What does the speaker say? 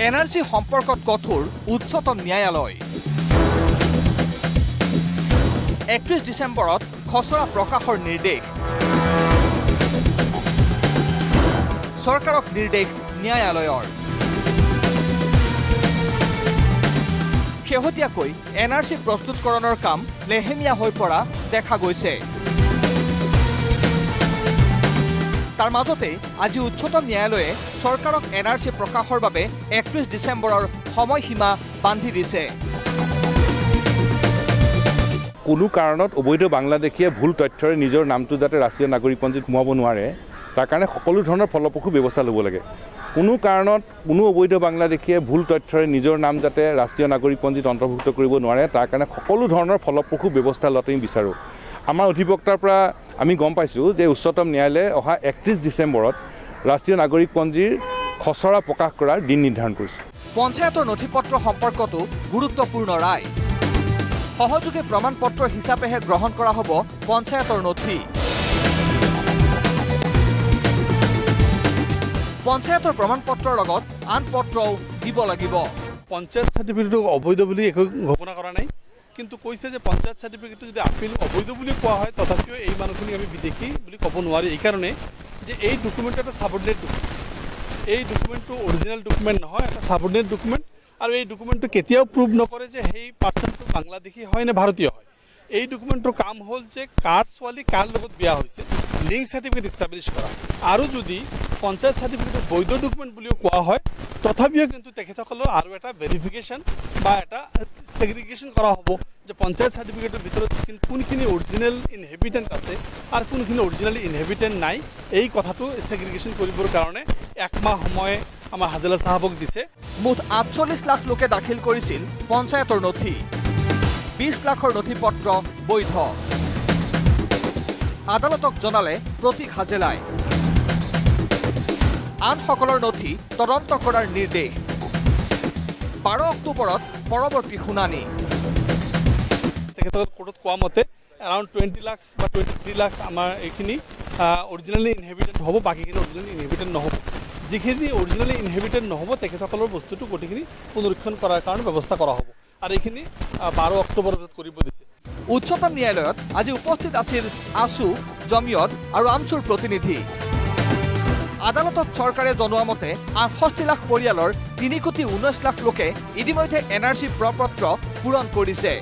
NRC সম্পৰ্কত কঠোৰ উচ্চতম ন্যায়ালয়। 31 ডিচেম্বৰত খচৰা প্ৰকাশৰ নিৰ্দেশ। চৰকাৰক নিৰ্দেশ ন্যায়ালয়ৰ। শেহতীয়াকৈ এনআৰচি প্ৰস্তুতকৰণৰ কাম লেহেমীয়া হৈ পৰা দেখা গৈছে। তাৰ মাজতে আজি উচ্চতম ন্যায়ালয়ে চৰকাৰক এনআৰচি প্ৰকাশৰ বাবে 31 ডিচেম্বৰৰ সময়সীমা বান্ধি দিছে। কোনো কাৰণত অবৈধ বাংলাদেশীয়ে ভুল তথ্যৰে নিজৰ নামটো যাতে ৰাষ্ট্ৰীয় নাগৰিকপঞ্জীত সোমাব নোৱাৰে তাৰ কাৰণে সকলো ধৰণৰ ফলপ্ৰসূ ব্যৱস্থা ল'ব লাগে। কোনো কাৰণত কোনো অবৈধ বাংলাদেশীয়ে ভুল তথ্যৰে নিজৰ নাম যাতে ৰাষ্ট্ৰীয় নাগৰিকপঞ্জীত অন্তৰ্ভুক্ত কৰিব নোৱাৰে তাৰ কাৰণে সকলো ধৰণৰ ফলপ্ৰসূ ব্যৱস্থা লোৱাটো আমি বিচাৰোঁ। আমাৰ অধিবক্তাৰ পৰা আমি গম পাইছোঁ যে উচ্চতম ন্যায়ালয়ে অহা 31 ডিচেম্বৰত ৰাষ্ট্ৰীয় নাগৰিকপঞ্জীৰ খচৰা প্ৰকাশ কৰাৰ দিন নিৰ্ধাৰণ কৰিছে। পঞ্চায়তৰ নথিপত্ৰ সম্পৰ্কতো গুৰুত্বপূৰ্ণ ৰায়। সহযোগী প্ৰমাণ পত্ৰ হিচাপেহে গ্ৰহণ কৰা হ'ব পঞ্চায়তৰ নথি। পঞ্চায়তৰ প্ৰমাণ পত্ৰৰ লগত আন পত্ৰও দিব লাগিব। পঞ্চায়ত সাৰ্টিফিকেটটো অবৈধ বুলি একো ঘোষণা কৰা নাই, কিন্তু কৈছে যে পঞ্চায়ত সাৰ্টিফিকেটটো যদি আপিল অবৈধ বুলি কোৱা হয় তথাপিও এই মানুহখিনি আমি বিদেশী বুলি ক'ব নোৱাৰি। এইকাৰণে যে এই ডকুমেণ্টটো এটা ছাবঅৰ্ডিনেট ডকুমেণ্ট। এই ডকুমেণ্টটো অৰিজিনেল ডকুমেণ্ট নহয়, এটা ছাবঅৰ্ডিনেট ডকুমেণ্ট। আৰু এই ডকুমেণ্টটো কেতিয়াও প্ৰুভ নকৰে যে সেই পাৰ্চনটো বাংলাদেশী হয় নে ভাৰতীয় হয়। এই ডকুমেণ্টৰ কাম হ'ল যে কাৰ ছোৱালী কাৰ লগত বিয়া হৈছে লিংক চাৰ্টিফিকেট ইষ্টাব্লিছ কৰা। আৰু যদি পঞ্চায়ত চাৰ্টিফিকেটত বৈধ ডকুমেণ্ট বুলিও কোৱা হয় তথাপিও কিন্তু তেখেতসকলৰ আৰু এটা ভেৰিফিকেশ্যন বা এটা ছেগ্ৰিগেশ্যন কৰা হ'ব যে পঞ্চায়ত চাৰ্টিফিকেটৰ ভিতৰত কোনখিনি অৰিজিনেল ইনহেবিটেণ্ট আছে আৰু কোনখিনি অৰিজিনেল ইনহেবিটেণ্ট নাই। এই কথাটো ছেগ্ৰিগেশ্যন কৰিবৰ কাৰণে 1 মাহ সময় আমাৰ হাজেলা চাহাবক দিছে। মুঠ 48 লাখ লোকে দাখিল কৰিছিল পঞ্চায়তৰ নথি। 20 লাখৰ নথিপত্ৰ বৈধ। আদালতক জনালে প্ৰতীক হাজেলাই। আনসকলৰ নথি তদন্ত কৰাৰ নিৰ্দেশ। 12 অক্টোবৰত পৰৱৰ্তী শুনানি। তেখেতসকল কোৰ্টত কোৱা মতে এৰাউণ্ড 20 লাখ বা 23 লাখ আমাৰ এইখিনি অৰিজিনেলি ইনহেবিটেণ্ট হ'ব, বাকীখিনি অৰিজিনেলি ইনহেবিটেণ্ট নহ'ব। যিখিনি অৰিজিনেলি ইনহেবিটেণ্ট নহ'ব তেখেতসকলৰ বস্তুটো গোটেইখিনি পুনৰীক্ষণ কৰাৰ কাৰণে ব্যৱস্থা কৰা হ'ব। আৰু এইখিনি 12 অক্টোবৰৰ ভিতৰত কৰিব দিছে। উচ্চতম ন্যায়ালয়ত আজি উপস্থিত আছিল আসু, জমিয়ত আৰু আমচুৰ প্ৰতিনিধি। আদালতত চৰকাৰে জনোৱা মতে 68 লাখ পৰিয়ালৰ 3 কোটি 19 লাখ লোকে ইতিমধ্যে এনআৰচি প্ৰপত্ৰ পূৰণ কৰিছে।